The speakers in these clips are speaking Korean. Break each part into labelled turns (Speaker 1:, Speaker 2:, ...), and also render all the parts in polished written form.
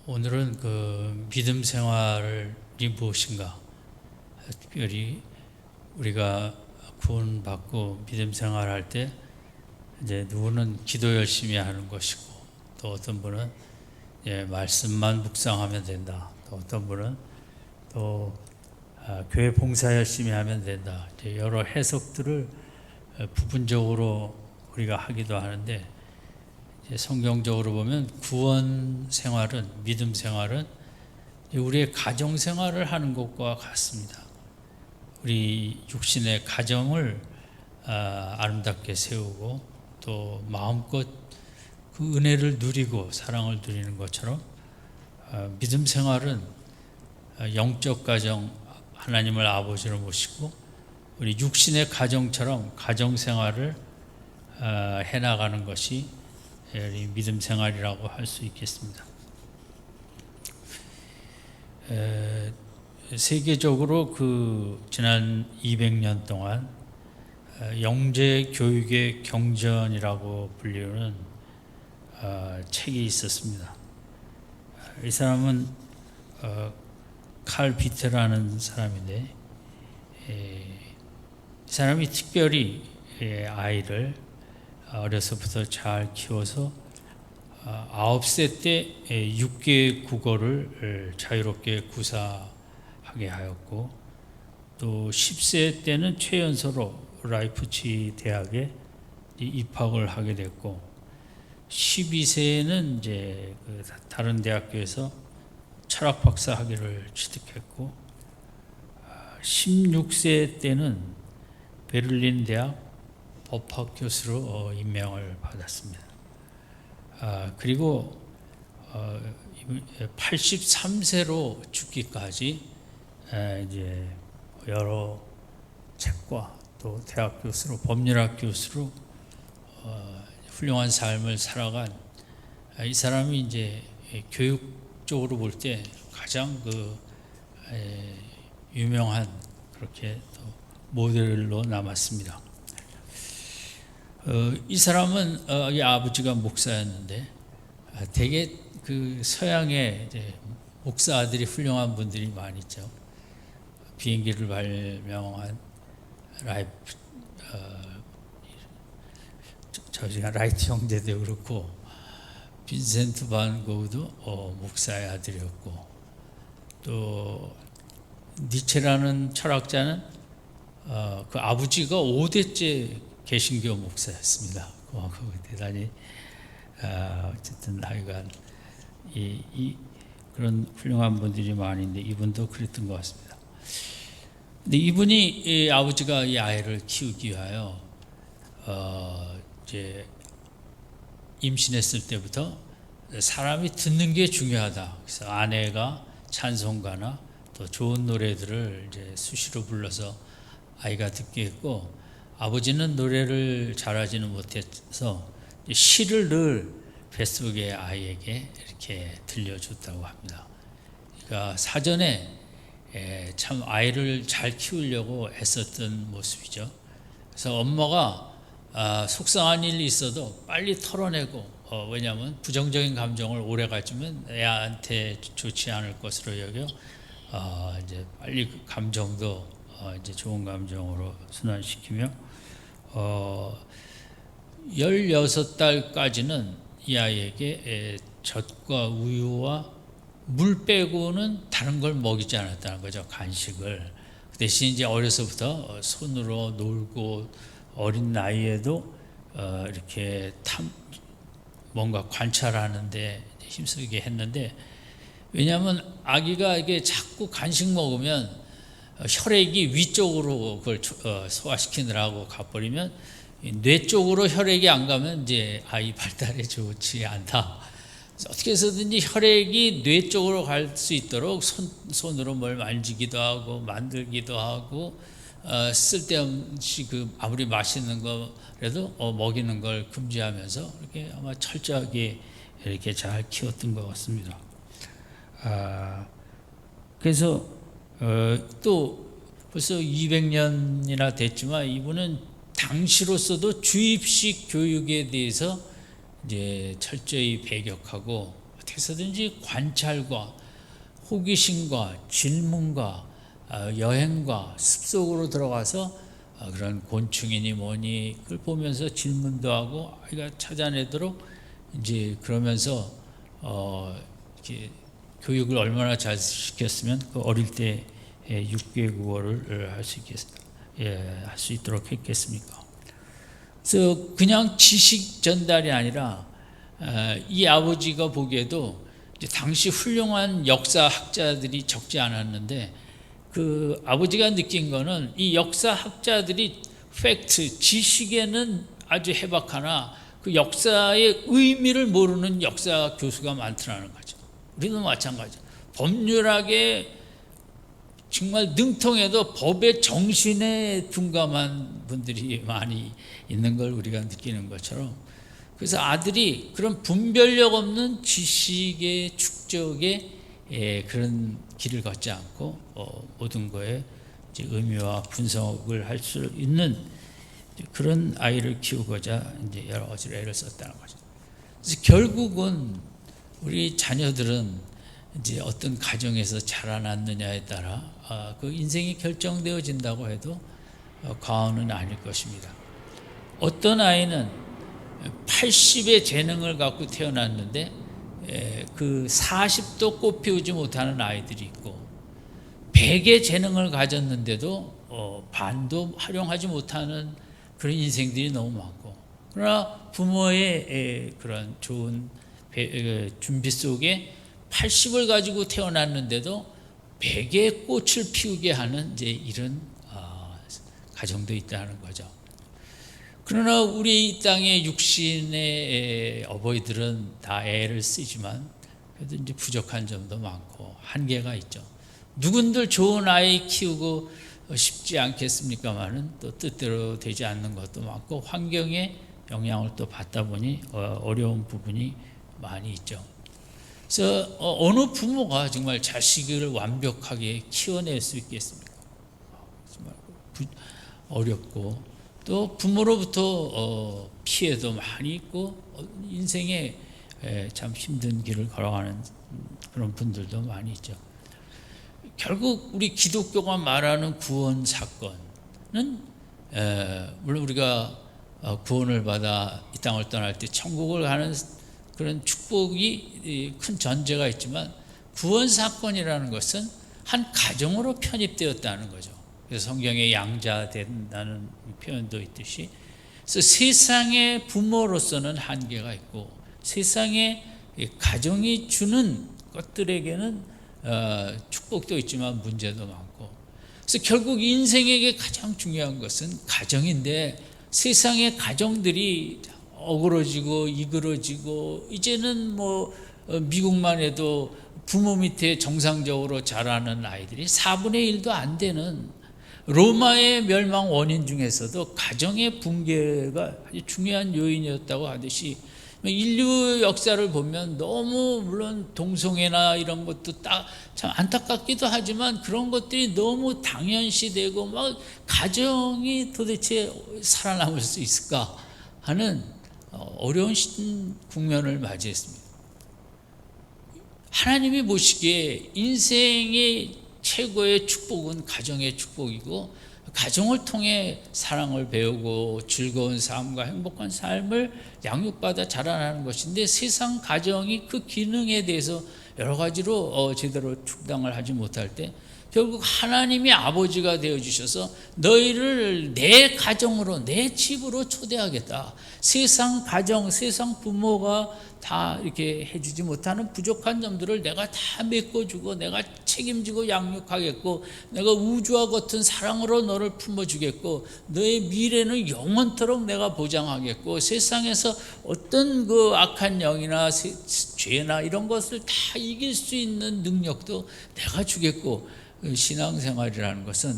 Speaker 1: 오늘은 그 믿음 생활이 무엇인가, 특별히 우리가 구원받고 믿음 생활할 때 이제 누구는 기도 열심히 하는 것이고, 또 어떤 분은 말씀만 묵상하면 된다, 또 어떤 분은 또 교회 봉사 열심히 하면 된다, 이제 여러 해석들을 부분적으로 우리가 하기도 하는데, 성경적으로 보면 구원 생활은, 믿음 생활은 우리의 가정 생활을 하는 것과 같습니다. 우리 육신의 가정을 아름답게 세우고 또 마음껏 그 은혜를 누리고 사랑을 누리는 것처럼, 믿음 생활은 영적 가정, 하나님을 아버지로 모시고 우리 육신의 가정처럼 가정 생활을 해나가는 것이 믿음 생활이라고 할 수 있겠습니다. 세계적으로 그 지난 200년 동안 영재 교육의 경전이라고 불리는 책이 있었습니다. 이 사람은 칼 비테라는 사람인데, 이 사람이 특별히 아이를 어려서부터 잘 키워서 9세 때 6개의 국어를 자유롭게 구사하게 하였고, 또 10세 때는 최연소로 라이프치 대학에 입학을 하게 됐고, 12세에는 이제 그 다른 대학교에서 철학 박사 학위를 취득했고, 16세 때는 베를린 대학 법학 교수로 임명을 받았습니다. 그리고 83세로 죽기까지 이제 여러 책과 또 대학 교수로, 법률학 교수로 훌륭한 삶을 살아간 이 사람이 이제 교육 쪽으로 볼 때 가장 그 유명한, 그렇게 또 모델로 남았습니다. 이 사람은 이 아버지가 목사였는데, 되게 그 서양의 이제 목사들이 훌륭한 분들이 많이 있죠. 비행기를 발명한 라이트 형제도 그렇고, 빈센트 반 고흐도 목사의 아들이었고, 또 니체라는 철학자는 그 아버지가 5대째 개신교 목사였습니다. 대단히 어쨌든 하여간 그런 훌륭한 분들이 많이 있는데, 이분도 그랬던 것 같습니다. 근데 이분이 아버지가 이 아이를 키우기 위하여 이제 임신했을 때부터 사람이 듣는 게 중요하다. 그래서 아내가 찬송가나 또 좋은 노래들을 이제 수시로 불러서 아이가 듣게 했고, 아버지는 노래를 잘하지는 못해서 시를 늘 뱃속에 아이에게 이렇게 들려줬다고 합니다. 그러니까 사전에 참 아이를 잘 키우려고 애썼던 모습이죠. 그래서 엄마가 속상한 일이 있어도 빨리 털어내고, 왜냐하면 부정적인 감정을 오래 가지면 애한테 좋지 않을 것으로 여겨 이제 빨리 그 감정도 이제 좋은 감정으로 순환시키며, 16달까지는 이 아이에게 젖과 우유와 물 빼고는 다른 걸 먹이지 않았다는 거죠, 간식을. 그 대신 이제 어려서부터 손으로 놀고, 어린 나이에도 이렇게 뭔가 관찰하는데 힘쓰게 했는데, 왜냐하면 아기가 이게 자꾸 간식 먹으면 혈액이 위쪽으로 그걸 소화시키느라고 가버리면, 뇌 쪽으로 혈액이 안 가면 이제 아이 발달에 좋지 않다. 어떻게 해서든지 혈액이 뇌 쪽으로 갈 수 있도록 손으로 뭘 만지기도 하고 만들기도 하고, 쓸데없이 그 아무리 맛있는 거라도 먹이는 걸 금지하면서 이렇게 아마 철저하게 이렇게 잘 키웠던 것 같습니다. 그래서 또 벌써 200년이나 됐지만, 이분은 당시로서도 주입식 교육에 대해서 이제 철저히 배격하고 어디서든지 관찰과 호기심과 질문과 여행과 습속으로 들어가서 그런 곤충이니 뭐니 그걸 보면서 질문도 하고 아이가 찾아내도록 이제 그러면서 이렇게 교육을 얼마나 잘 시켰으면 그 어릴 때 6개의 국어를 할 수 있도록 했겠습니까? 그래서 그냥 지식 전달이 아니라 이 아버지가 보기에도 이제 당시 훌륭한 역사학자들이 적지 않았는데 그 아버지가 느낀 거는 이 역사학자들이 팩트, 지식에는 아주 해박하나 그 역사의 의미를 모르는 역사 교수가 많더라는 거죠. 우리도 마찬가지죠. 법률학에 정말 능통해도 법의 정신에 둔감한 분들이 많이 있는 걸 우리가 느끼는 것처럼, 그래서 아들이 그런 분별력 없는 지식의 축적에 그런 길을 걷지 않고 모든 거에 이제 의미와 분석을 할 수 있는 그런 아이를 키우고자 이제 여러 가지로 애를 썼다는 거죠. 그래서 결국은 우리 자녀들은 이제 어떤 가정에서 자라났느냐에 따라 그 인생이 결정되어진다고 해도 과언은 아닐 것입니다. 어떤 아이는 80의 재능을 갖고 태어났는데 그 40도 꽃 피우지 못하는 아이들이 있고 100의 재능을 가졌는데도 반도 활용하지 못하는 그런 인생들이 너무 많고, 그러나 부모의 그런 좋은 준비 속에 80을 가지고 태어났는데도 100의 꽃을 피우게 하는 이제 이런 가정도 있다는 거죠. 그러나 우리 이 땅의 육신의 어버이들은 다 애를 쓰지만 그래도 이제 부족한 점도 많고 한계가 있죠. 누군들 좋은 아이 키우고 쉽지 않겠습니까마는 또 뜻대로 되지 않는 것도 많고 환경의 영향을 또 받다 보니 어려운 부분이 많이 있죠. 그래서 어느 부모가 정말 자식을 완벽하게 키워낼 수 있겠습니까? 정말 어렵고 또 부모로부터 피해도 많이 있고 인생에 참 힘든 길을 걸어가는 그런 분들도 많이 있죠. 결국 우리 기독교가 말하는 구원 사건은 물론 우리가 구원을 받아 이 땅을 떠날 때 천국을 가는 그런 축복이 큰 전제가 있지만 구원 사건이라는 것은 한 가정으로 편입되었다는 거죠. 그래서 성경에 양자 된다는 표현도 있듯이, 그래서 세상의 부모로서는 한계가 있고 세상의 가정이 주는 것들에게는 축복도 있지만 문제도 많고, 그래서 결국 인생에게 가장 중요한 것은 가정인데 세상의 가정들이 어그러지고 이그러지고 이제는 뭐 미국만 해도 부모 밑에 정상적으로 자라는 아이들이 4분의 1도 안 되는, 로마의 멸망 원인 중에서도 가정의 붕괴가 아주 중요한 요인이었다고 하듯이 인류 역사를 보면 너무 물론 동성애나 이런 것도 참 안타깝기도 하지만 그런 것들이 너무 당연시되고 막 가정이 도대체 살아남을 수 있을까 하는 어려운 국면을 맞이했습니다. 하나님이 보시기에 인생의 최고의 축복은 가정의 축복이고 가정을 통해 사랑을 배우고 즐거운 삶과 행복한 삶을 양육받아 자라나는 것인데 세상 가정이 그 기능에 대해서 여러 가지로 제대로 충당을 하지 못할 때 결국 하나님이 아버지가 되어주셔서 너희를 내 가정으로 내 집으로 초대하겠다. 세상 가정, 세상 부모가 다 이렇게 해주지 못하는 부족한 점들을 내가 다 메꿔주고 내가 책임지고 양육하겠고 내가 우주와 같은 사랑으로 너를 품어주겠고 너의 미래는 영원토록 내가 보장하겠고 세상에서 어떤 그 악한 영이나 죄나 이런 것을 다 이길 수 있는 능력도 내가 주겠고, 신앙생활이라는 것은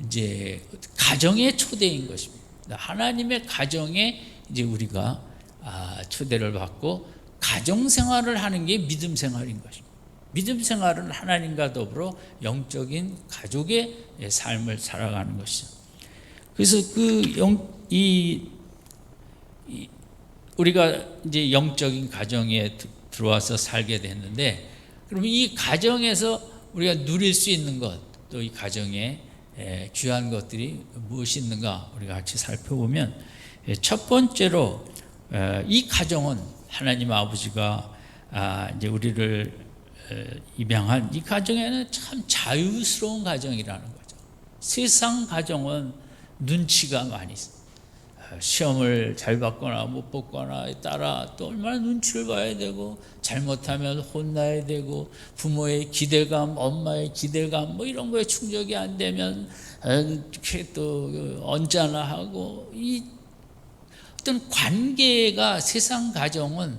Speaker 1: 이제 가정의 초대인 것입니다. 하나님의 가정에 이제 우리가 초대를 받고 가정생활을 하는 게 믿음생활인 것입니다. 믿음생활은 하나님과 더불어 영적인 가족의 삶을 살아가는 것이죠. 그래서 우리가 이제 영적인 가정의 들어와서 살게 됐는데, 그럼 이 가정에서 우리가 누릴 수 있는 것, 또 이 가정에 귀한 것들이 무엇이 있는가 우리가 같이 살펴보면, 첫 번째로 이 가정은 하나님 아버지가 이제 우리를 입양한 이 가정에는 참 자유스러운 가정이라는 거죠. 세상 가정은 눈치가 많이 있어요. 시험을 잘 받거나 못 받거나에 따라 또 얼마나 눈치를 봐야 되고, 잘못하면 혼나야 되고, 부모의 기대감, 엄마의 기대감 뭐 이런 거에 충족이 안 되면 이렇게 또 언짢아 하고, 이 어떤 관계가 세상 가정은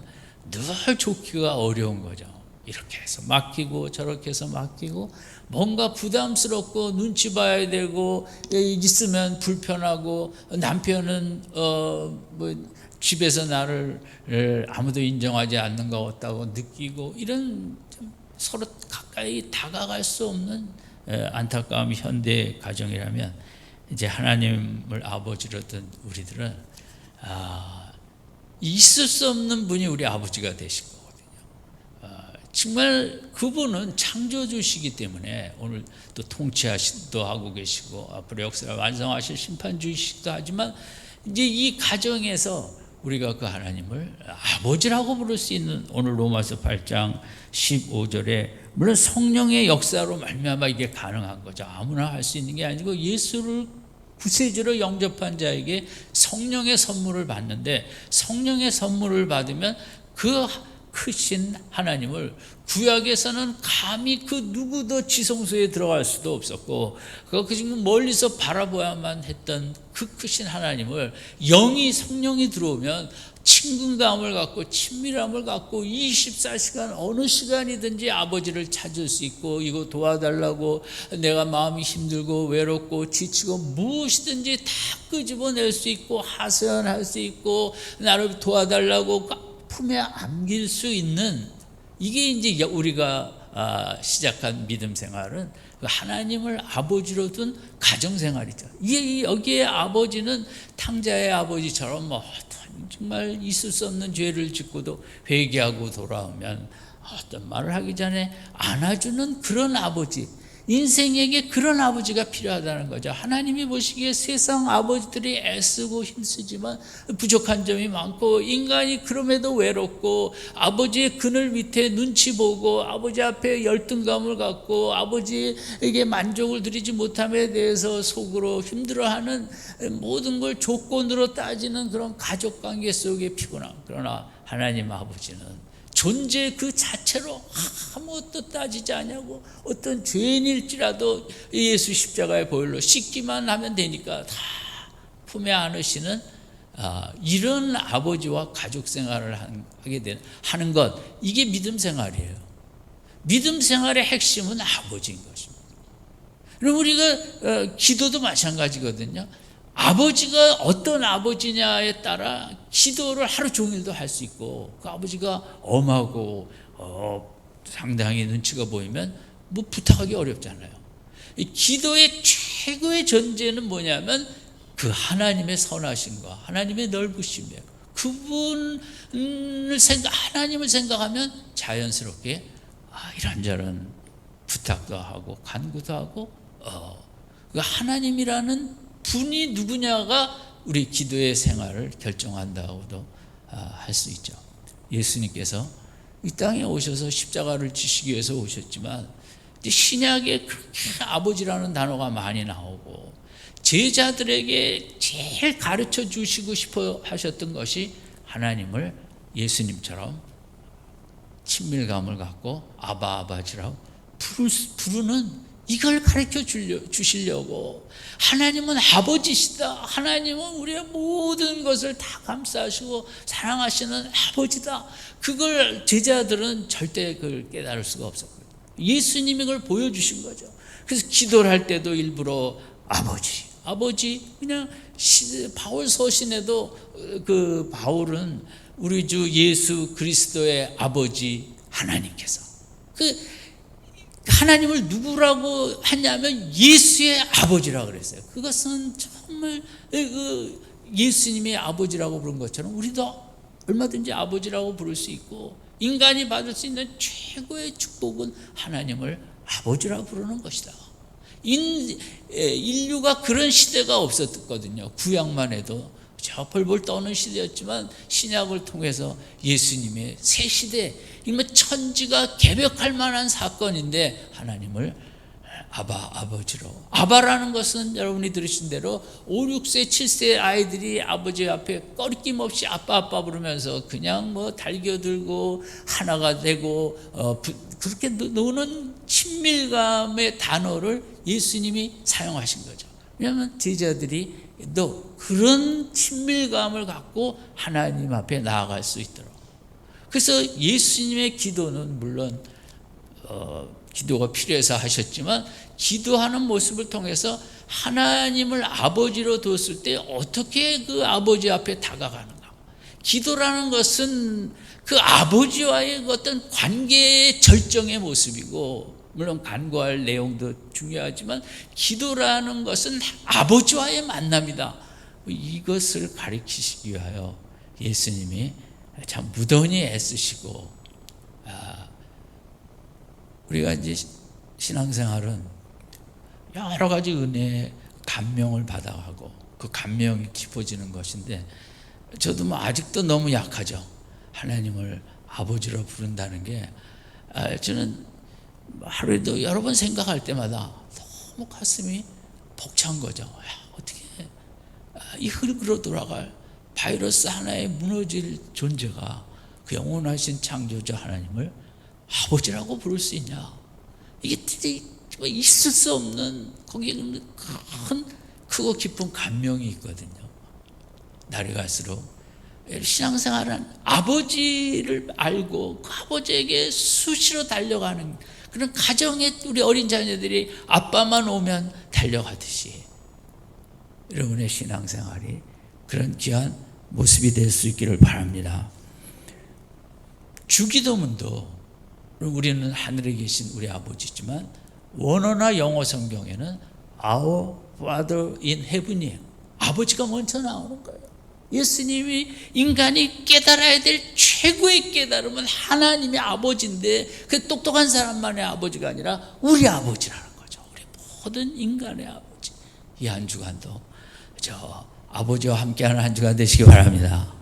Speaker 1: 늘 좋기가 어려운 거죠. 이렇게 해서 맡기고 저렇게 해서 맡기고, 뭔가 부담스럽고 눈치 봐야 되고, 있으면 불편하고, 남편은 뭐 집에서 나를 아무도 인정하지 않는 것 같다고 느끼고, 이런 서로 가까이 다가갈 수 없는 안타까운 현대 가정이라면, 이제 하나님을 아버지로 든 우리들은 있을 수 없는 분이 우리 아버지가 되신 거거든요. 정말 그분은 창조주시기 때문에 오늘 또 통치하시기도 하고 계시고, 앞으로 역사를 완성하실 심판주이시기도 하지만, 이제 이 가정에서 우리가 그 하나님을 아버지라고 부를 수 있는, 오늘 로마서 8장 15절에 물론 성령의 역사로 말미암아 이게 가능한 거죠. 아무나 할 수 있는 게 아니고, 예수를 구세주로 영접한 자에게 성령의 선물을 받는데, 성령의 선물을 받으면 그 크신 하나님을 구약에서는 감히 그 누구도 지성소에 들어갈 수도 없었고, 그 지금 멀리서 바라봐야만 했던 그 크신 하나님을 영이, 성령이 들어오면 친근감을 갖고 친밀함을 갖고 24시간 어느 시간이든지 아버지를 찾을 수 있고, 이거 도와달라고 내가 마음이 힘들고 외롭고 지치고 무엇이든지 다 끄집어낼 수 있고, 하소연할 수 있고, 나를 도와달라고 품에 안길 수 있는, 이게 이제 우리가 시작한 믿음 생활은 하나님을 아버지로 둔 가정 생활이죠. 여기에 아버지는 탕자의 아버지처럼 뭐 정말 있을 수 없는 죄를 짓고도 회개하고 돌아오면 어떤 말을 하기 전에 안아주는 그런 아버지, 인생에게 그런 아버지가 필요하다는 거죠. 하나님이 보시기에 세상 아버지들이 애쓰고 힘쓰지만 부족한 점이 많고, 인간이 그럼에도 외롭고, 아버지의 그늘 밑에 눈치 보고, 아버지 앞에 열등감을 갖고, 아버지에게 만족을 드리지 못함에 대해서 속으로 힘들어하는, 모든 걸 조건으로 따지는 그런 가족관계 속에 피곤함. 그러나 하나님 아버지는 존재 그 자체로 아무것도 따지지 않냐고, 어떤 죄인일지라도 예수 십자가의 보혈로 씻기만 하면 되니까 다 품에 안으시는 이런 아버지와 가족 생활을 하는 것, 이게 믿음 생활이에요. 믿음 생활의 핵심은 아버지인 것입니다. 그럼 우리가 기도도 마찬가지거든요. 아버지가 어떤 아버지냐에 따라 기도를 하루 종일도 할 수 있고, 그 아버지가 엄하고 상당히 눈치가 보이면 뭐 부탁하기 어렵잖아요. 이 기도의 최고의 전제는 뭐냐면 그 하나님의 선하심과 하나님의 넓으심이에요. 그분을 하나님을 생각하면 자연스럽게 이런저런 부탁도 하고 간구도 하고, 그 하나님이라는 분이 누구냐가 우리 기도의 생활을 결정한다고도 할 수 있죠. 예수님께서 이 땅에 오셔서 십자가를 지시기 위해서 오셨지만, 신약에 그렇게 아버지라는 단어가 많이 나오고, 제자들에게 제일 가르쳐 주시고 싶어 하셨던 것이 하나님을 예수님처럼 친밀감을 갖고 아바지라고 부르는, 이걸 가르쳐 주시려고. 하나님은 아버지시다. 하나님은 우리의 모든 것을 다 감싸시고 사랑하시는 아버지다. 그걸 제자들은 절대 그걸 깨달을 수가 없었거든요. 예수님이 그걸 보여주신 거죠. 그래서 기도를 할 때도 일부러 아버지, 그냥 바울 서신에도 그 바울은 우리 주 예수 그리스도의 아버지 하나님께서, 하나님을 누구라고 하냐면 예수의 아버지라고 그랬어요. 그것은 정말 예수님의 아버지라고 부른 것처럼 우리도 얼마든지 아버지라고 부를 수 있고, 인간이 받을 수 있는 최고의 축복은 하나님을 아버지라고 부르는 것이다. 인류가 그런 시대가 없었거든요. 구약만 해도 저 벌벌 떠는 시대였지만 신약을 통해서 예수님의 새 시대, 이건 천지가 개벽할 만한 사건인데 하나님을 아버지로. 아바라는 것은 여러분이 들으신 대로 5, 6세, 7세 아이들이 아버지 앞에 꺼리낌 없이 아빠 부르면서 그냥 뭐 달겨들고 하나가 되고 그렇게 노는 친밀감의 단어를 예수님이 사용하신 거죠. 왜냐하면 제자들이 또 그런 친밀감을 갖고 하나님 앞에 나아갈 수 있도록. 그래서 예수님의 기도는 물론 기도가 필요해서 하셨지만, 기도하는 모습을 통해서 하나님을 아버지로 뒀을 때 어떻게 그 아버지 앞에 다가가는가. 기도라는 것은 그 아버지와의 어떤 관계의 절정의 모습이고, 물론 간구할 내용도 중요하지만 기도라는 것은 아버지와의 만남이다. 이것을 가르치시기 위하여 예수님이 참 무던히 애쓰시고, 우리가 이제 신앙생활은 여러 가지 은혜의 감명을 받아가고 그 감명이 깊어지는 것인데, 저도 뭐 아직도 너무 약하죠. 하나님을 아버지로 부른다는 게 저는 하루에도 여러 번 생각할 때마다 너무 가슴이 벅찬 거죠. 어떻게 이 흙으로 돌아갈 바이러스 하나에 무너질 존재가 그 영원하신 창조자 하나님을 아버지라고 부를 수 있냐. 이게 있을 수 없는, 거기에 큰 크고 깊은 감명이 있거든요. 날이 갈수록 신앙생활은 아버지를 알고 그 아버지에게 수시로 달려가는 그런 가정에 우리 어린 자녀들이 아빠만 오면 달려가듯이 여러분의 신앙생활이 그런 귀한 모습이 될 수 있기를 바랍니다. 주기도문도 우리는 하늘에 계신 우리 아버지지만 원어나 영어 성경에는 Our Father in Heaven이에요. 아버지가 먼저 나오는 거예요. 예수님이 인간이 깨달아야 될 최고의 깨달음은 하나님의 아버지인데, 그 똑똑한 사람만의 아버지가 아니라 우리 아버지라는 거죠. 우리 모든 인간의 아버지. 이 한 주간도 저 아버지와 함께하는 한 주간 되시기 바랍니다.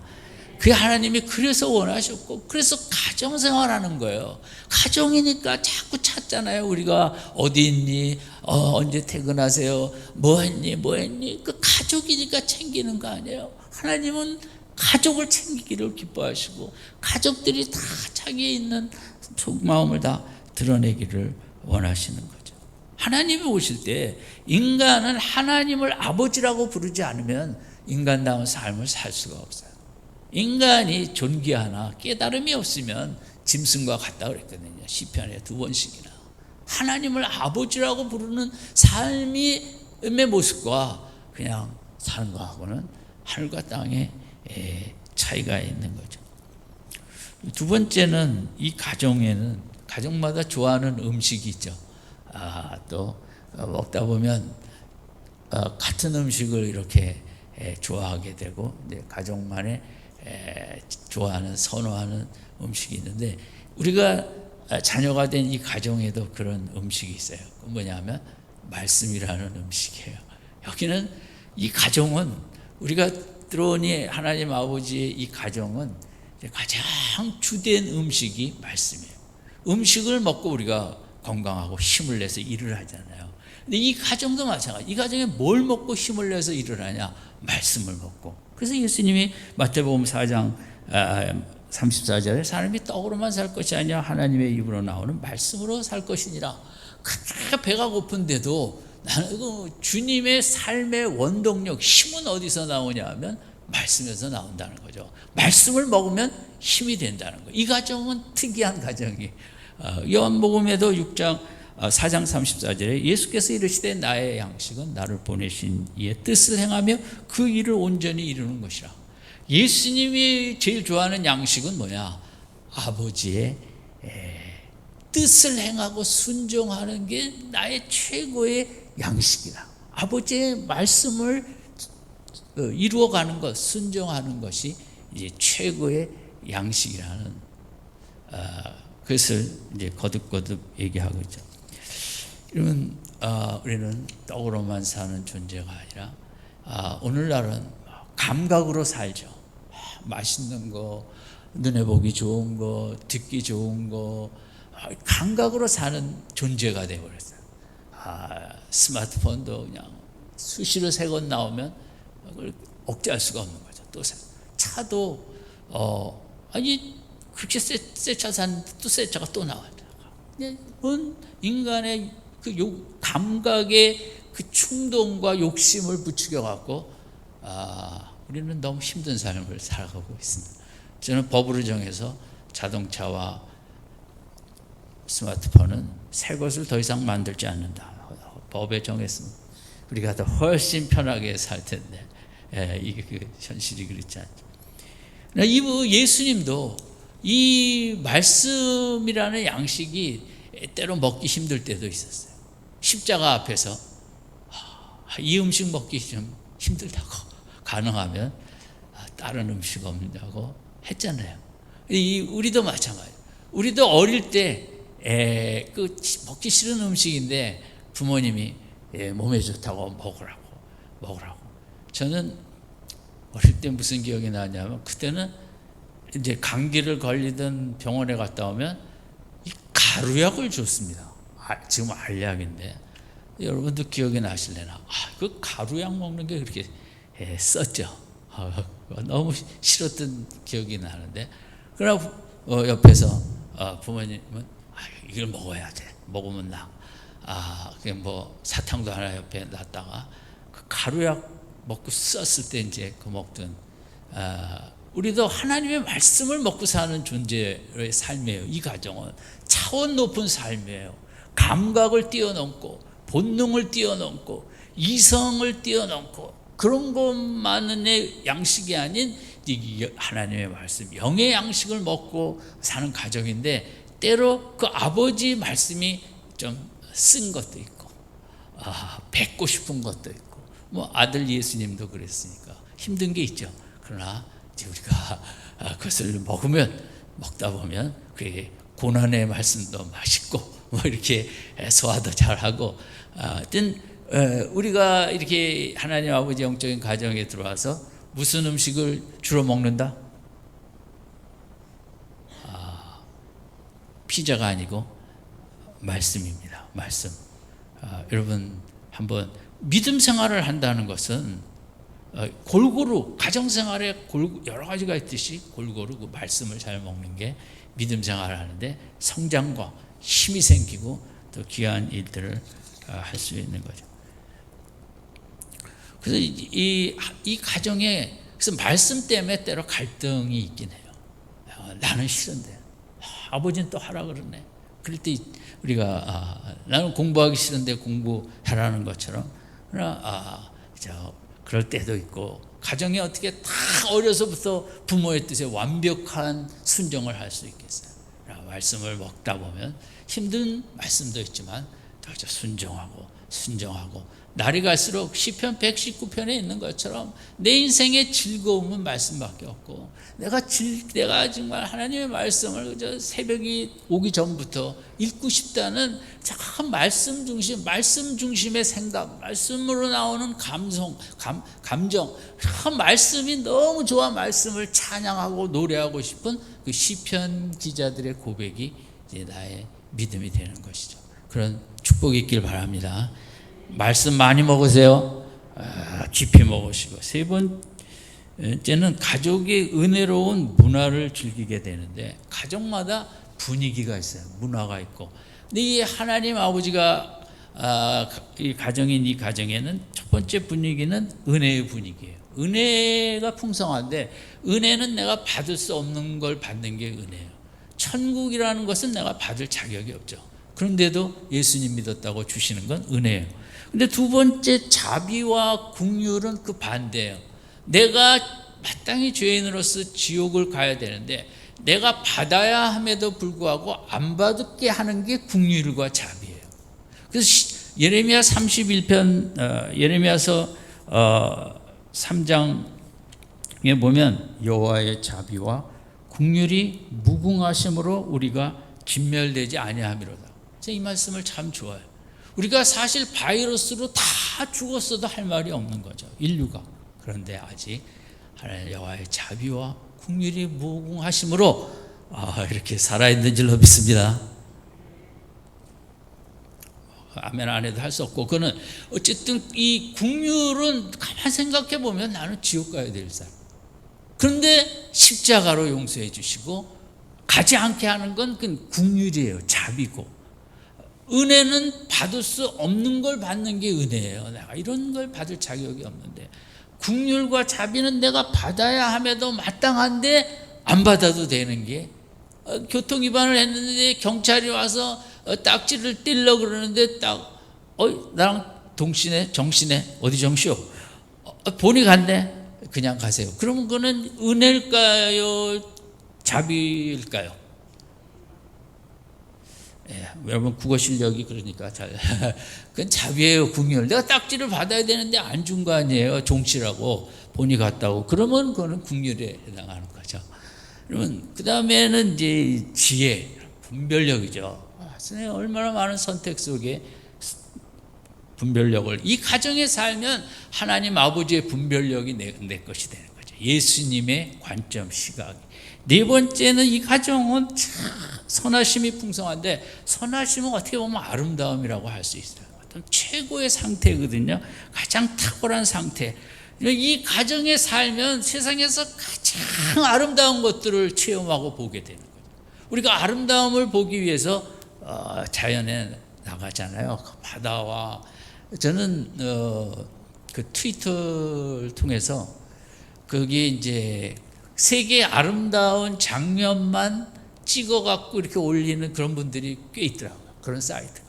Speaker 1: 그 하나님이 그래서 원하셨고, 그래서 가정생활하는 거예요. 가정이니까 자꾸 찾잖아요. 우리가 어디 있니? 언제 퇴근하세요? 뭐 했니? 그 가족이니까 챙기는 거 아니에요. 하나님은 가족을 챙기기를 기뻐하시고, 가족들이 다 자기에 있는 속마음을 다 드러내기를 원하시는 거죠. 하나님이 오실 때 인간은 하나님을 아버지라고 부르지 않으면 인간다운 삶을 살 수가 없어요. 인간이 존귀하나 깨달음이 없으면 짐승과 같다 그랬거든요. 시편에 2번씩이나. 하나님을 아버지라고 부르는 삶의 모습과 그냥 사는 것하고는 하늘과 땅의 차이가 있는 거죠. 두 번째는 이 가정에는 가정마다 좋아하는 음식이 있죠. 또 먹다 보면 같은 음식을 이렇게 좋아하게 되고, 이제 가족만의 좋아하는, 선호하는 음식이 있는데, 우리가 자녀가 된 이 가정에도 그런 음식이 있어요. 그 뭐냐면 말씀이라는 음식이에요. 여기는 이 가정은, 우리가 들어오니 하나님 아버지의 이 가정은 가장 주된 음식이 말씀이에요. 음식을 먹고 우리가 건강하고 힘을 내서 일을 하잖아요. 근데 이 가정도 마찬가지. 이 가정에 뭘 먹고 힘을 내서 일을 하냐? 말씀을 먹고. 그래서 예수님이 마태복음 4장 34절에 사람이 떡으로만 살 것이 아니라 하나님의 입으로 나오는 말씀으로 살 것이니라. 그렇게 배가 고픈데도 나는 주님의 삶의 원동력, 힘은 어디서 나오냐 하면 말씀에서 나온다는 거죠. 말씀을 먹으면 힘이 된다는 거예요. 이 가정은 특이한 가정이. 요한복음에도 4장 34절에 예수께서 이르시되 나의 양식은 나를 보내신 이의 뜻을 행하며 그 일을 온전히 이루는 것이라. 예수님이 제일 좋아하는 양식은 뭐냐? 아버지의 뜻을 행하고 순종하는 게 나의 최고의 양식이다. 아버지의 말씀을 이루어가는 것, 순종하는 것이 이제 최고의 양식이라는 그것을 이제 거듭거듭 얘기하고 있죠. 이러면 우리는 떡으로만 사는 존재가 아니라 오늘날은 감각으로 살죠. 맛있는 거, 눈에 보기 좋은 거, 듣기 좋은 거, 감각으로 사는 존재가 되어버렸어요. 스마트폰도 그냥 수시로 새 것 나오면 그걸 억제할 수가 없는 거죠. 또 차도 아니 그렇게 새 차 샀는데 또 새 차가 또 나와요. 인간의 그 감각의 그 충동과 욕심을 부추겨 갖고 우리는 너무 힘든 삶을 살아가고 있습니다. 저는 법으로 정해서 자동차와 스마트폰은 새 것을 더 이상 만들지 않는다. 법에 정했습니다. 우리가 더 훨씬 편하게 살 텐데 이게 그 현실이 그렇지 않죠. 이 예수님도 이 말씀이라는 양식이 때로 먹기 힘들 때도 있었어요. 십자가 앞에서 이 음식 먹기 좀 힘들다고, 가능하면 다른 음식 없냐고 했잖아요. 우리도 마찬가지예요. 우리도 어릴 때 그 먹기 싫은 음식인데 부모님이 몸에 좋다고 먹으라고. 저는 어릴 때 무슨 기억이 나냐면 그때는 이제 감기를 걸리던 병원에 갔다 오면 이 가루약을 줬습니다. 지금 알약인데 여러분도 기억이 나실래나? 그 가루약 먹는 게 그렇게 썼죠. 너무 싫었던 기억이 나는데, 그러나 옆에서 부모님은 이걸 먹어야 돼. 먹으면 나. 그게 뭐 사탕도 하나 옆에 놨다가 그 가루약 먹고 썼을 때 이제 그 먹던 우리도 하나님의 말씀을 먹고 사는 존재의 삶이에요. 이 가정은 차원 높은 삶이에요. 감각을 뛰어넘고 본능을 뛰어넘고 이성을 뛰어넘고 그런 것만의 양식이 아닌 하나님의 말씀, 영의 양식을 먹고 사는 가정인데, 때로 그 아버지 말씀이 좀 쓴 것도 있고 뱉고 싶은 것도 있고, 뭐 아들 예수님도 그랬으니까 힘든 게 있죠. 그러나 이제 우리가 그것을 먹다 보면 그게 고난의 말씀도 맛있고 뭐 이렇게 소화도 잘하고, 하여튼 우리가 이렇게 하나님 아버지 영적인 가정에 들어와서 무슨 음식을 주로 먹는다? 피자가 아니고 말씀입니다. 말씀. 여러분 한번 믿음 생활을 한다는 것은 골고루 가정생활에 여러 가지가 있듯이 골고루 그 말씀을 잘 먹는 게 믿음 생활을 하는데 성장과 힘이 생기고 또 귀한 일들을 할 수 있는 거죠. 그래서 이 가정에 그래서 말씀 때문에 때로 갈등이 있긴 해요. 나는 싫은데 아버지는 또 하라 그러네. 그럴 때 우리가 나는 공부하기 싫은데 공부하라는 것처럼, 그러나 그럴 때도 있고, 가정에 어떻게 다 어려서부터 부모의 뜻에 완벽한 순종을 할 수 있겠어요. 말씀을 먹다 보면 힘든 말씀도 있지만 더 순종하고 날이 갈수록 시편 119편에 있는 것처럼 내 인생의 즐거움은 말씀밖에 없고, 내가 정말 하나님의 말씀을 새벽이 오기 전부터 읽고 싶다는 참 말씀 중심의 생각, 말씀으로 나오는 감정, 말씀이 너무 좋아 말씀을 찬양하고 노래하고 싶은 그 시편 기자들의 고백이 이제 나의 믿음이 되는 것이죠. 그런 축복이 있길 바랍니다. 말씀 많이 먹으세요. 깊이 먹으시고, 세 번째는 가족의 은혜로운 문화를 즐기게 되는데, 가정마다 분위기가 있어요. 문화가 있고. 근데 이 하나님 아버지가 이 가정에는 첫 번째 분위기는 은혜의 분위기예요. 은혜가 풍성한데, 은혜는 내가 받을 수 없는 걸 받는 게 은혜예요. 천국이라는 것은 내가 받을 자격이 없죠. 그런데도 예수님 믿었다고 주시는 건 은혜예요. 근데 두 번째 자비와 긍휼은 그 반대예요. 내가 마땅히 죄인으로서 지옥을 가야 되는데 내가 받아야 함에도 불구하고 안 받게 하는 게 긍휼과 자비예요. 그래서 예레미야 31편 예레미야서 3장에 보면 여호와의 자비와 국률이 무궁하심으로 우리가 진멸되지 아니함이로다. 이 말씀을 참 좋아요. 우리가 사실 바이러스로 다 죽었어도 할 말이 없는 거죠, 인류가. 그런데 아직 하나님 여호와의 자비와 국률이 무궁하심으로 이렇게 살아있는 줄로 믿습니다. 아멘 안 해도 할 수 없고, 그는 어쨌든 이 국률은 가만 생각해 보면 나는 지옥 가야 될 사람. 그런데 십자가로 용서해 주시고 가지 않게 하는 건 그 국률이에요, 자비고. 은혜는 받을 수 없는 걸 받는 게 은혜예요. 내가 이런 걸 받을 자격이 없는데, 국률과 자비는 내가 받아야 함에도 마땅한데 안 받아도 되는 게, 교통위반을 했는데 경찰이 와서 딱지를 떼려고 그러는데 나랑 정신에 어디 정시오? 본이 간대. 그냥 가세요. 그러면 그거는 은혜일까요? 자비일까요? 여러분 국어 실력이 그러니까 그건 자비예요, 국률. 내가 딱지를 받아야 되는데 안 준 거 아니에요, 종치라고. 본이 갔다고. 그러면 그거는 국률에 해당하는 거죠. 그러면 그 다음에는 이제 지혜, 분별력이죠. 얼마나 많은 선택 속에 분별력을, 이 가정에 살면 하나님 아버지의 분별력이 내 것이 되는 거죠. 예수님의 관점, 시각. 네 번째는 이 가정은 참 선하심이 풍성한데, 선하심은 어떻게 보면 아름다움이라고 할 수 있어요. 어떤 최고의 상태거든요. 가장 탁월한 상태. 이 가정에 살면 세상에서 가장 아름다운 것들을 체험하고 보게 되는 거죠. 우리가 아름다움을 보기 위해서 자연에 나가잖아요. 그 바다와, 저는 그 트위터를 통해서 거기 이제 세계 아름다운 장면만 찍어갖고 이렇게 올리는 그런 분들이 꽤 있더라고요. 그런 사이트가.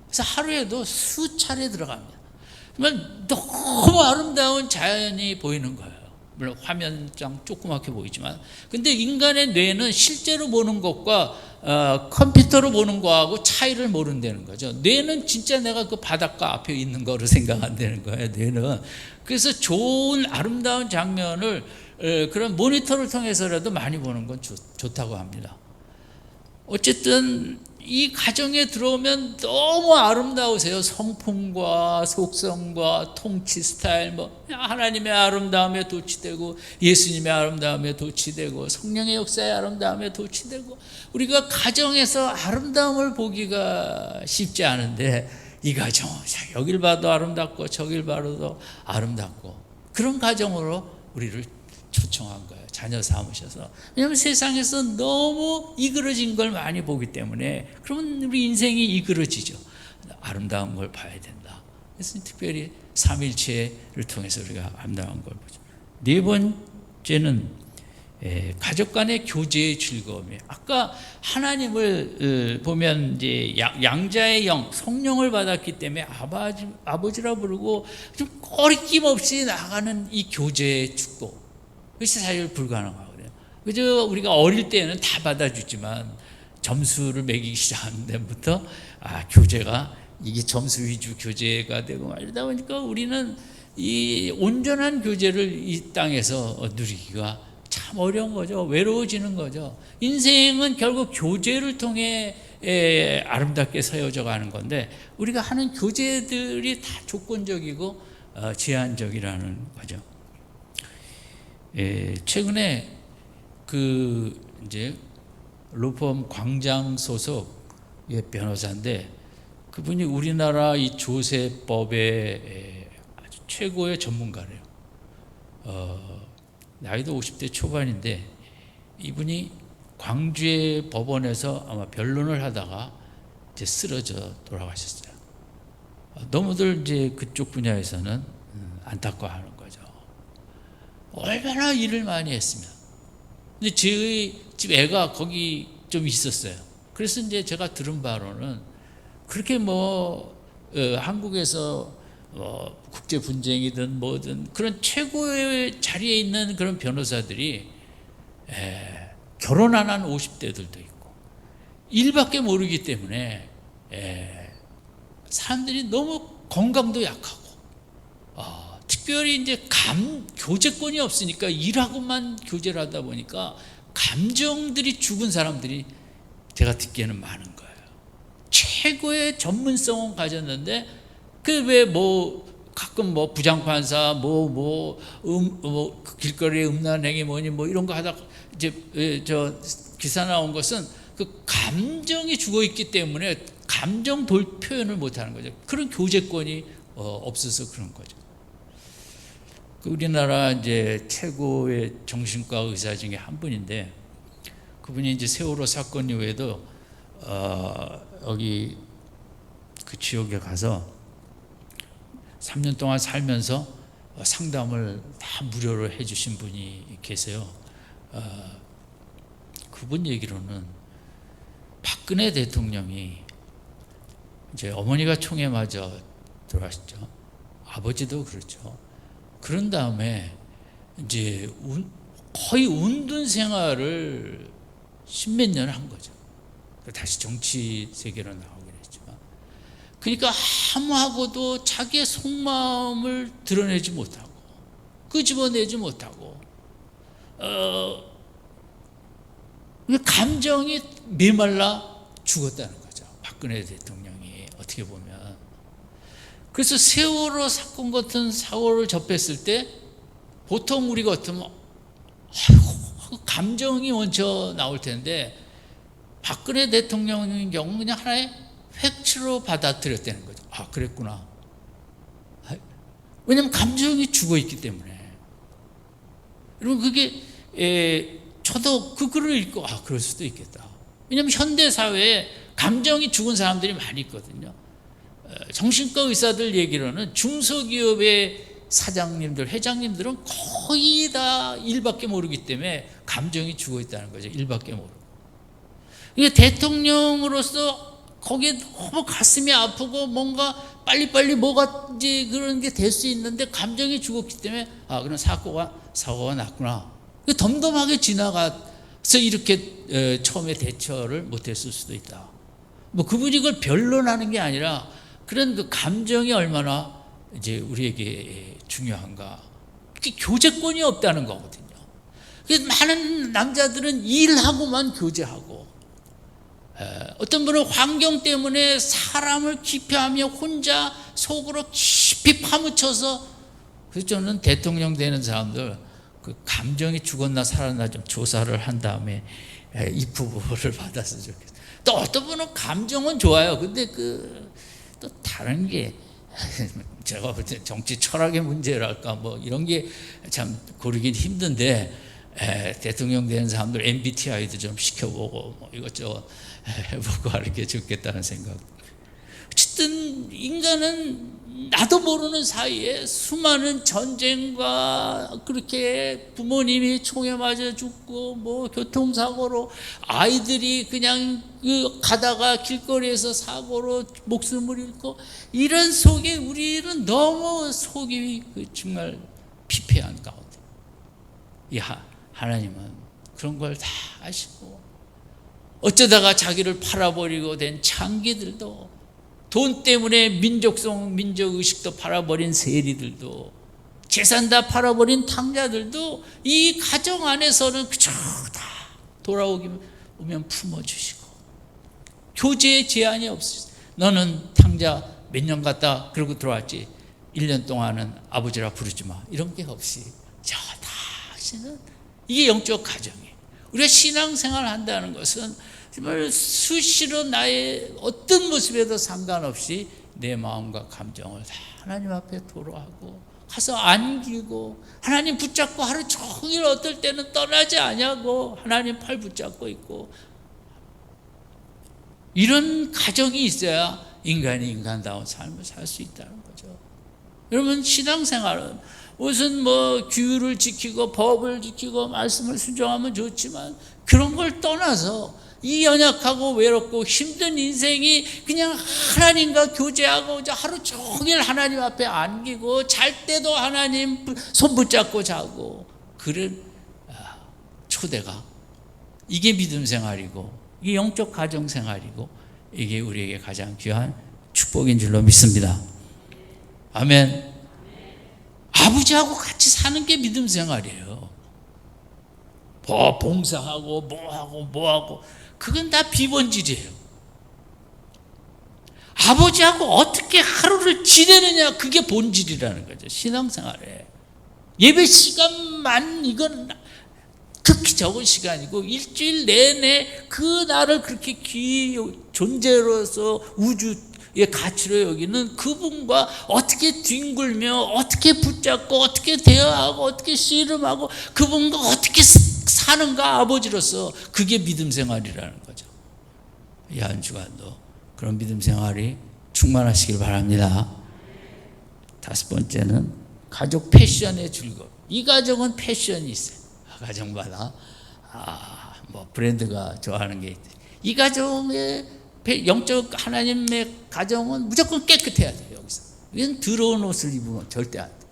Speaker 1: 그래서 하루에도 수차례 들어갑니다. 그러면 너무 아름다운 자연이 보이는 거예요. 물론 화면장 조그맣게 보이지만, 근데 인간의 뇌는 실제로 보는 것과 컴퓨터로 보는 거하고 차이를 모른다는 거죠. 뇌는 진짜 내가 그 바닷가 앞에 있는 거로 생각한다는 거예요, 뇌는. 그래서 좋은 아름다운 장면을 그런 모니터를 통해서라도 많이 보는 건 좋다고 합니다. 어쨌든 이 가정에 들어오면 너무 아름다우세요. 성품과 속성과 통치 스타일, 하나님의 아름다움에 도취되고, 예수님의 아름다움에 도취되고, 성령의 역사의 아름다움에 도취되고, 우리가 가정에서 아름다움을 보기가 쉽지 않은데, 이 가정, 여길 봐도 아름답고 저길 봐도 아름답고, 그런 가정으로 우리를 초청한 거예요. 자녀 삼으셔서. 왜냐하면 세상에서 너무 이그러진 걸 많이 보기 때문에, 그러면 우리 인생이 이그러지죠. 아름다운 걸 봐야 된다. 그래서 특별히 삼일체를 통해서 우리가 아름다운 걸 보죠. 네 번째는 가족 간의 교제의 즐거움이에요. 아까 하나님을 보면 이제 양자의 영, 성령을 받았기 때문에 아버지라 부르고 좀 거리낌 없이 나가는 이 교제의 축복. 그것이 사실 불가능하거든요. 그저 우리가 어릴 때는 다 받아주지만 점수를 매기기 시작하는 데부터 교제가 이게 점수 위주 교제가 되고 이러다 보니까 우리는 이 온전한 교제를 이 땅에서 누리기가 참 어려운 거죠. 외로워지는 거죠. 인생은 결국 교제를 통해 아름답게 서여져 가는 건데, 우리가 하는 교제들이 다 조건적이고 제한적이라는 거죠. 최근에 이제 로펌 광장 소속의 변호사인데, 그분이 우리나라 이 조세법의 아주 최고의 전문가래요. 나이도 50대 초반인데, 이분이 광주의 법원에서 아마 변론을 하다가 이제 쓰러져 돌아가셨어요. 너무들 이제 그쪽 분야에서는 안타까워하는 거죠. 얼마나 일을 많이 했습니다. 근데 저희 집 애가 거기 좀 있었어요. 그래서 이제 제가 들은 바로는 그렇게 한국에서 국제 분쟁이든 뭐든 그런 최고의 자리에 있는 그런 변호사들이 결혼 안 한 50대들도 있고, 일밖에 모르기 때문에 사람들이 너무 건강도 약하고, 특별히 이제 교제권이 없으니까 일하고만 교제를 하다 보니까 감정들이 죽은 사람들이 제가 듣기에는 많은 거예요. 최고의 전문성은 가졌는데 그 왜 뭐 가끔 뭐 부장판사 뭐 길거리에 음란행위 뭐니 뭐 이런 거 하다가 이제 저 기사 나온 것은 그 감정이 죽어 있기 때문에 감정 표현을 못 하는 거죠. 그런 교제권이 없어서 그런 거죠. 우리나라 이제 최고의 정신과 의사 중에 한 분인데 그분이 이제 세월호 사건 이후에도 여기 그 지역에 가서 3년 동안 살면서 상담을 다 무료로 해주신 분이 계세요. 그분 얘기로는 박근혜 대통령이 이제 어머니가 총에 맞아 돌아가셨죠. 아버지도 그렇죠. 그런 다음에 이제 거의 운둔 생활을 십몇 년을 한 거죠. 다시 정치 세계로 나오긴 했지만, 그러니까 아무하고도 자기의 속마음을 드러내지 못하고 끄집어내지 못하고 감정이 메말라 죽었다는 거죠. 박근혜 대통령이 어떻게 보면. 그래서 세월호 사건 같은 사고를 접했을 때 보통 우리 같으면 감정이 먼저 나올 텐데 박근혜 대통령의 경우는 그냥 하나의 팩트로 받아들였다는 거죠. 아, 그랬구나. 왜냐하면 감정이 죽어 있기 때문에. 여러분, 그게 저도 그 글을 읽고 그럴 수도 있겠다. 왜냐하면 현대 사회에 감정이 죽은 사람들이 많이 있거든요. 정신과 의사들 얘기로는 중소기업의 사장님들, 회장님들은 거의 다 일밖에 모르기 때문에 감정이 죽어 있다는 거죠. 일밖에 모르고. 이게 대통령으로서 거기에 너무 가슴이 아프고 뭔가 빨리빨리 뭐가 이제 그런 게 될 수 있는데 감정이 죽었기 때문에 그런 사고가 났구나. 덤덤하게 지나가서 이렇게 처음에 대처를 못했을 수도 있다. 뭐 그분이 그걸 변론하는 게 아니라 그런 그 감정이 얼마나 이제 우리에게 중요한가. 그게 교제권이 없다는 거거든요. 그래서 많은 남자들은 일하고만 교제하고, 어떤 분은 환경 때문에 사람을 기피하며 혼자 속으로 깊이 파묻혀서, 그래서 저는 대통령 되는 사람들 그 감정이 죽었나 살았나 좀 조사를 한 다음에 이 부분을 받았으면 좋겠어요. 또 어떤 분은 감정은 좋아요. 근데 또 다른 게 제가 볼 때 정치 철학의 문제랄까 뭐 이런 게 참 고르긴 힘든데, 대통령 되는 사람들 MBTI도 좀 시켜보고 뭐 이것저것 해보고 하는 좋겠다는 생각. 어쨌든 인간은 나도 모르는 사이에 수많은 전쟁과 그렇게 부모님이 총에 맞아 죽고 뭐 교통사고로 아이들이 그냥 가다가 길거리에서 사고로 목숨을 잃고, 이런 속에 우리는 너무 속이 정말 피폐한 가운데 하나님은 그런 걸 다 아시고, 어쩌다가 자기를 팔아버리고 된 창기들도, 돈 때문에 민족성, 민족의식도 팔아버린 세리들도, 재산 다 팔아버린 탕자들도 이 가정 안에서는 그저 다 돌아오면 품어주시고, 교제에 제한이 없으시다. 너는 탕자 몇 년 갔다 그러고 들어왔지, 1년 동안은 아버지라 부르지 마, 이런 게 없이 저 다시는. 이게 영적 가정이에요. 우리가 신앙생활을 한다는 것은 정말 수시로 나의 어떤 모습에도 상관없이 내 마음과 감정을 다 하나님 앞에 도로하고 가서 안기고, 하나님 붙잡고 하루 종일 어떨 때는 떠나지 않냐고 하나님 팔 붙잡고 있고, 이런 가정이 있어야 인간이 인간다운 삶을 살 수 있다는 거죠. 여러분, 신앙생활은 무슨 뭐 규율을 지키고 법을 지키고 말씀을 순종하면 좋지만, 그런 걸 떠나서 이 연약하고 외롭고 힘든 인생이 그냥 하나님과 교제하고 하루 종일 하나님 앞에 안기고, 잘 때도 하나님 손 붙잡고 자고, 그런 초대가, 이게 믿음 생활이고 이게 영적 가정 생활이고, 이게 우리에게 가장 귀한 축복인 줄로 믿습니다. 아멘. 아버지하고 같이 사는 게 믿음 생활이에요. 뭐 봉사하고 뭐하고 그건 다 비본질이에요. 아버지하고 어떻게 하루를 지내느냐, 그게 본질이라는 거죠. 신앙생활에 예배 시간만 이건 극히 적은 시간이고, 일주일 내내 그 나를 그렇게 존재로서 우주의 가치로 여기는 그분과 어떻게 뒹굴며 어떻게 붙잡고 어떻게 대화하고 어떻게 씨름하고 그분과 어떻게 사는가, 아버지로서. 그게 믿음 생활이라는 거죠. 이 한 주간도 그런 믿음 생활이 충만하시길 바랍니다. 다섯 번째는 가족 패션의 즐거움. 이 가정은 패션이 있어요. 가정마다 뭐 브랜드가 좋아하는 게 있대. 이 가정의 영적 하나님의 가정은 무조건 깨끗해야 돼요. 여기서 이건 더러운 옷을 입으면 절대 안 돼.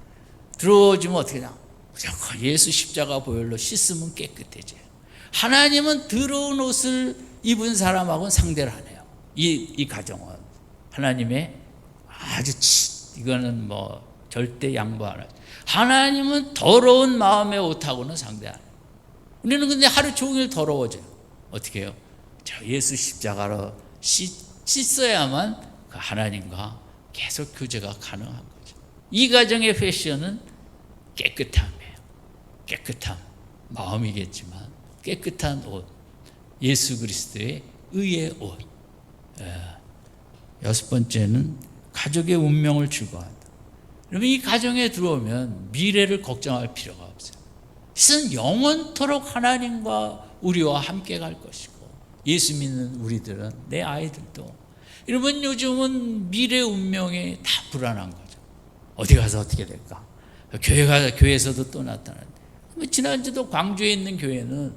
Speaker 1: 들어오지면 어떻게 하냐, 무조건 예수 십자가 보혈로 씻으면 깨끗해져요. 하나님은 더러운 옷을 입은 사람하고는 상대를 안 해요. 이 가정은 하나님의 아주 이거는 뭐 절대 양보 안 하죠. 하나님은 더러운 마음의 옷하고는 상대 안 해요. 우리는 근데 하루 종일 더러워져요. 어떻게 해요? 저 예수 십자가로 씻어야만 그 하나님과 계속 교제가 가능한 거죠. 이 가정의 패션은 깨끗함이에요. 깨끗함, 마음이겠지만 깨끗한 옷, 예수 그리스도의 의의 옷. 여섯 번째는 가족의 운명을 즐거워한다. 여러분, 이 가정에 들어오면 미래를 걱정할 필요가 없어요. 이것은 영원토록 하나님과 우리와 함께 갈 것이고, 예수 믿는 우리들은, 내 아이들도, 여러분 요즘은 미래 운명이 다 불안한 거죠. 어디 가서 어떻게 될까? 교회에서도 또 나타나는데, 지난주도 광주에 있는 교회는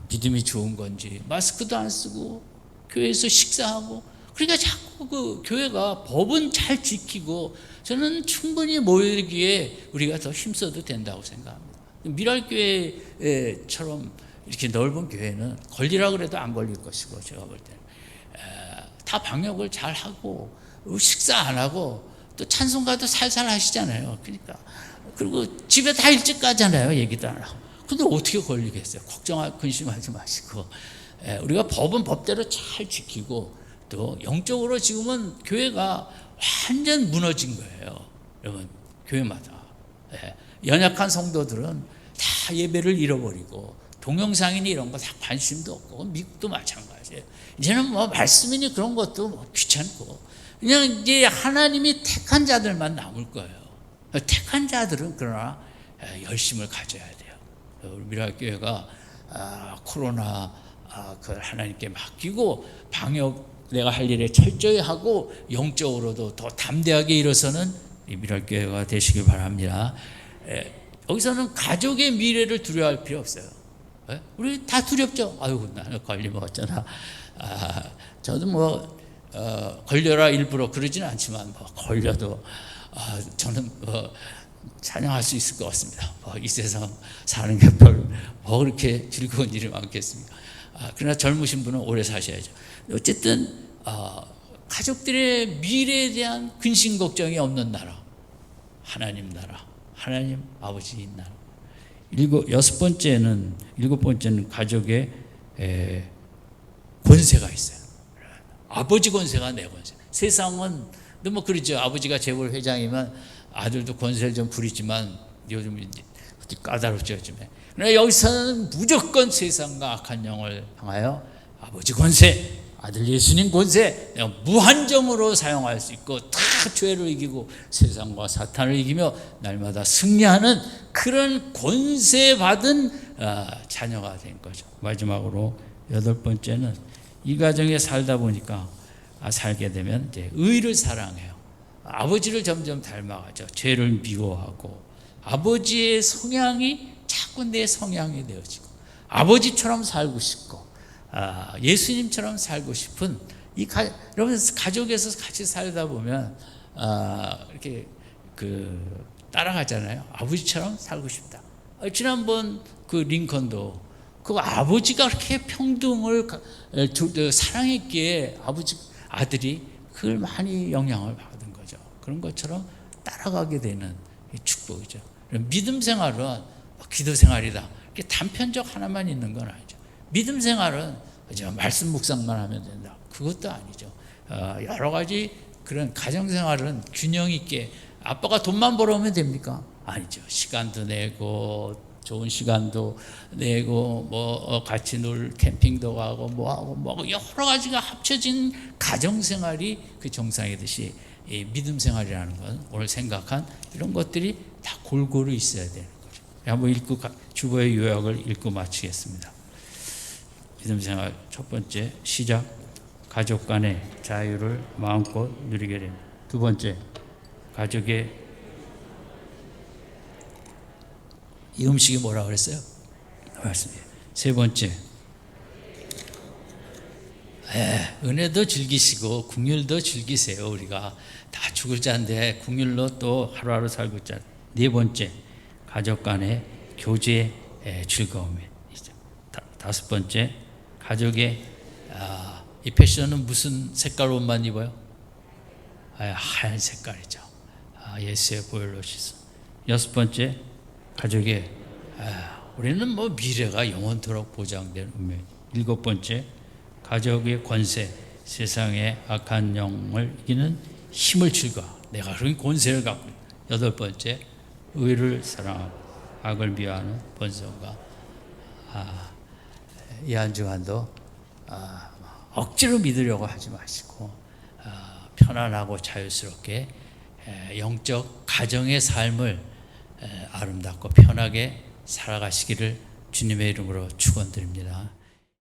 Speaker 1: 믿음이 좋은 건지 마스크도 안 쓰고 교회에서 식사하고, 그러니까 자꾸 그 교회가 법은 잘 지키고, 저는 충분히 모이기에 우리가 더 힘써도 된다고 생각합니다. 미랄교회처럼 이렇게 넓은 교회는 걸리라 그래도 안 걸릴 것이고, 제가 볼 때는 다 방역을 잘 하고 식사 안 하고 또 찬송가도 살살 하시잖아요. 그러니까 그리고 집에 다 일찍 가잖아요. 얘기도 안 하고. 근데 어떻게 걸리겠어요? 근심하지 마시고, 우리가 법은 법대로 잘 지키고, 또 영적으로 지금은 교회가 완전 무너진 거예요. 여러분, 교회마다 연약한 성도들은 다 예배를 잃어버리고, 동영상이니 이런 거 다 관심도 없고, 미국도 마찬가지예요. 이제는 뭐 말씀이니 그런 것도 뭐 귀찮고, 그냥 이제 하나님이 택한 자들만 남을 거예요. 택한 자들은 그러나 열심을 가져야 돼요. 우리 미랄교회가 코로나 그걸 하나님께 맡기고, 방역 내가 할 일에 철저히 하고, 영적으로도 더 담대하게 일어서는 미랄교회가 되시길 바랍니다. 여기서는 가족의 미래를 두려워할 필요 없어요. 우리 다 두렵죠. 아유, 나는 걸리면 어쩌나. 저도 뭐 걸려라 일부러 그러지는 않지만, 뭐 걸려도 저는 찬양할 수 있을 것 같습니다. 이 세상 사는 게 뭐 그렇게 즐거운 일이 많겠습니까? 그러나 젊으신 분은 오래 사셔야죠. 어쨌든 가족들의 미래에 대한 근심 걱정이 없는 나라, 하나님 나라, 하나님 아버지인 나라. 일곱 번째는 가족의 권세가 있어요. 아버지 권세가 내 권세. 세상은 뭐 그러죠. 아버지가 재벌 회장이면 아들도 권세를 좀 부리지만, 요즘 이제 까다롭죠, 요즘에. 그러나 여기서는 무조건 세상과 악한 영을 향하여 아버지 권세, 아들 예수님 권세, 내가 무한정으로 사용할 수 있고, 다 죄를 이기고 세상과 사탄을 이기며 날마다 승리하는 그런 권세 받은 자녀가 된 거죠. 마지막으로 여덟 번째는, 이 가정에 살다 보니까 살게 되면 이제 의를 사랑해요. 아버지를 점점 닮아가죠. 죄를 미워하고, 아버지의 성향이 자꾸 내 성향이 되어지고, 아버지처럼 살고 싶고, 예수님처럼 살고 싶은 여러분, 가족에서 같이 살다 보면 이렇게 따라가잖아요. 아버지처럼 살고 싶다. 지난번 그 링컨도 그 아버지가 그렇게 평등을 사랑했기에 아들이 그걸 많이 영향을 받은 거죠. 그런 것처럼 따라가게 되는 축복이죠. 믿음 생활은 기도 생활이다. 이렇게 단편적 하나만 있는 건 아니죠. 믿음 생활은 그저 말씀 묵상만 하면 된다. 그것도 아니죠. 여러 가지 그런 가정 생활은 균형 있게 아빠가 돈만 벌어오면 됩니까? 아니죠. 시간도 내고 좋은 시간도 내고 뭐 같이 놀 캠핑도 가고 뭐 여러 가지가 합쳐진 가정 생활이 그 정상이듯이 이 믿음 생활이라는 건 오늘 생각한 이런 것들이 다 골고루 있어야 되는 거죠. 한번 읽고 주보의 요약을 읽고 마치겠습니다. 믿음 생활 첫 번째 시작. 가족 간의 자유를 마음껏 누리게 됩니다. 두 번째, 가족의 이 음식이 뭐라 그랬어요? 말씀이에요. 세 번째, 은혜도 즐기시고 긍휼도 즐기세요. 우리가 다 죽을 자인데 긍휼로 또 하루하루 살고 있잖아요. 네 번째, 가족 간의 교제의 즐거움이죠. 다섯 번째, 가족의 이 패션은 무슨 색깔 옷만 입어요? 하얀 색깔이죠. 예수의 보혈로 씻어. 여섯 번째, 가족의 우리는 뭐 미래가 영원토록 보장된 운명. 일곱 번째, 가족의 권세, 세상의 악한 영을 이기는 힘을 줄까? 내가 그런 권세를 갖고 있다. 여덟 번째, 의를 사랑하고 악을 미워하는 본성과 이 한 주간도 억지로 믿으려고 하지 마시고 편안하고 자유스럽게 영적 가정의 삶을 아름답고 편하게 살아가시기를 주님의 이름으로 축원드립니다.